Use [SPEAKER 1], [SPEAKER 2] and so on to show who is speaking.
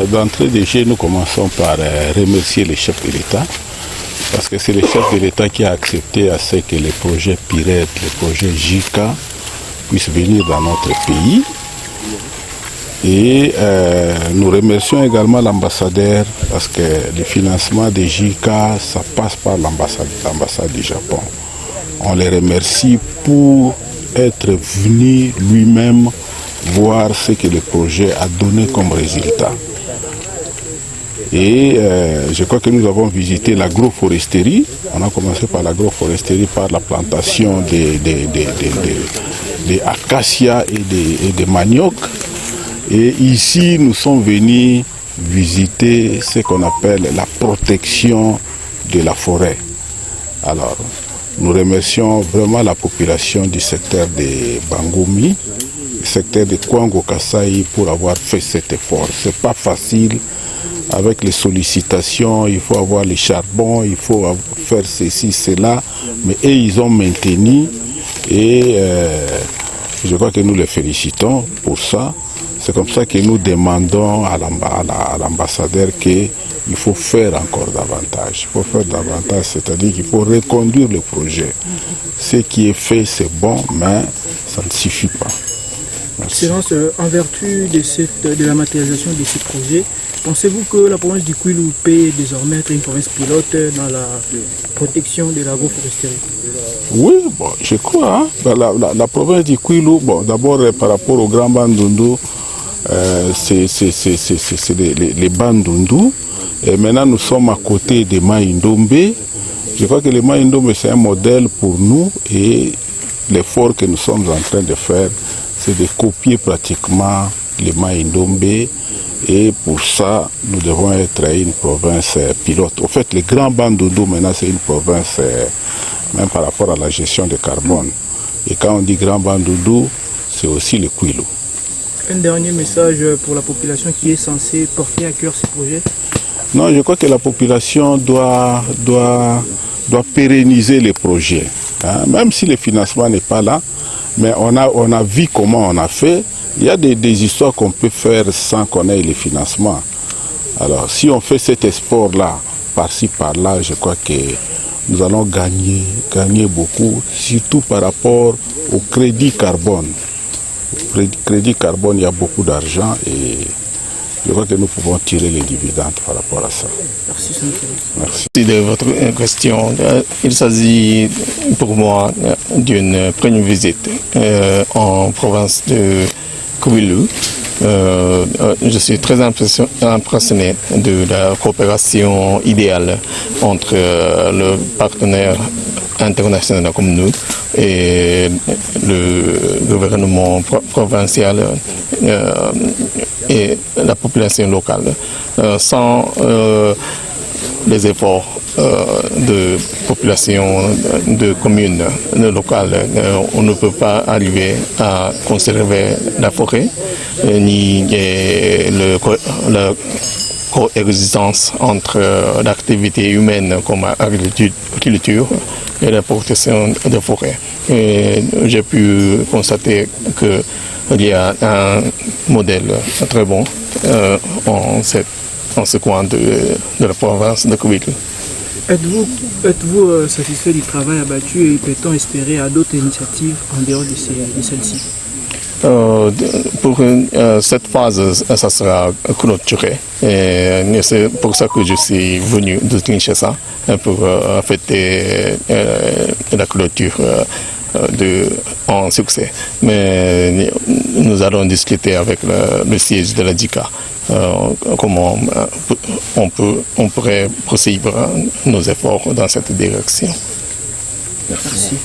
[SPEAKER 1] d'entrée de jeu, nous commençons par remercier les chefs de l'État, parce que c'est le chef de l'État qui a accepté à ce que les projets PIRET, les projets JICA puissent venir dans notre pays. Et nous remercions également l'ambassadeur, parce que le financement des JICA, ça passe par l'ambassade du Japon. On les remercie pour être venu lui-même voir ce que le projet a donné comme résultat. Et je crois que nous avons visité l'agroforesterie. On a commencé par l'agroforesterie, par la plantation des acacias et des manioc. Et ici, nous sommes venus visiter ce qu'on appelle la protection de la forêt. Alors, nous remercions vraiment la population du secteur de Bangomi, le secteur de Kwango Kasai pour avoir fait cet effort. Ce n'est pas facile. Avec les sollicitations, il faut avoir les charbons, il faut faire ceci, cela. Mais eux, ils ont maintenu et je crois que nous les félicitons pour ça. C'est comme ça que nous demandons à l'ambassadeur qu'il faut faire encore davantage. Il faut faire davantage, c'est-à-dire qu'il faut reconduire le projet. Ce qui est fait, c'est bon, mais ça ne suffit pas. Merci.
[SPEAKER 2] Excellence, en vertu de la matérialisation de ce projet, pensez-vous que la province du Kwilu peut désormais être une province pilote dans la protection de l'agroforesterie?
[SPEAKER 1] Oui, bon, je crois. Hein. La province du Kwilu, bon, d'abord par rapport au Grand Bandundu, c'est les Bandundu. Et maintenant, nous sommes à côté des Maïndombe. Je crois que les Maïndombe, c'est un modèle pour nous et l'effort que nous sommes en train de faire, c'est de copier pratiquement les Maïndombe. Et pour ça, nous devons être une province pilote. Au fait, le Grand Bandundu, maintenant, c'est une province, même par rapport à la gestion de carbone. Et quand on dit Grand Bandundu, c'est aussi le Kwilu.
[SPEAKER 2] Un dernier message pour la population qui est censée porter à cœur ces projets?
[SPEAKER 1] Non, je crois que la population doit pérenniser les projets. Hein. Même si le financement n'est pas là, mais on a vu comment on a fait. Il y a des histoires qu'on peut faire sans qu'on ait les financements. Alors, si on fait cet espoir-là, par-ci, par-là, je crois que nous allons gagner beaucoup, surtout par rapport au crédit carbone. Au crédit carbone, il y a beaucoup d'argent et je crois que nous pouvons tirer les dividendes par rapport à ça.
[SPEAKER 2] Merci.
[SPEAKER 3] Merci de votre question. Il s'agit pour moi d'une première visite en province de Kwilu. Je suis très impressionné de la coopération idéale entre le partenaire international comme nous et le gouvernement provincial et la population locale. Sans les efforts de population, de communes locales, on ne peut pas arriver à conserver la forêt, ni la coexistence entre l'activité humaine comme agriculture et la protection des forêts. J'ai pu constater qu'il y a un modèle très bon en ce coin de la province de Kwilu.
[SPEAKER 2] Êtes-vous satisfait du travail abattu et peut-on espérer à d'autres initiatives en dehors de celle-ci?
[SPEAKER 3] Pour cette phase, ça sera clôturé. Et c'est pour ça que je suis venu de Kinshasa pour fêter la clôture en succès. Mais nous allons discuter avec le siège de la JICA comment on pourrait poursuivre nos efforts dans cette direction.
[SPEAKER 2] Merci.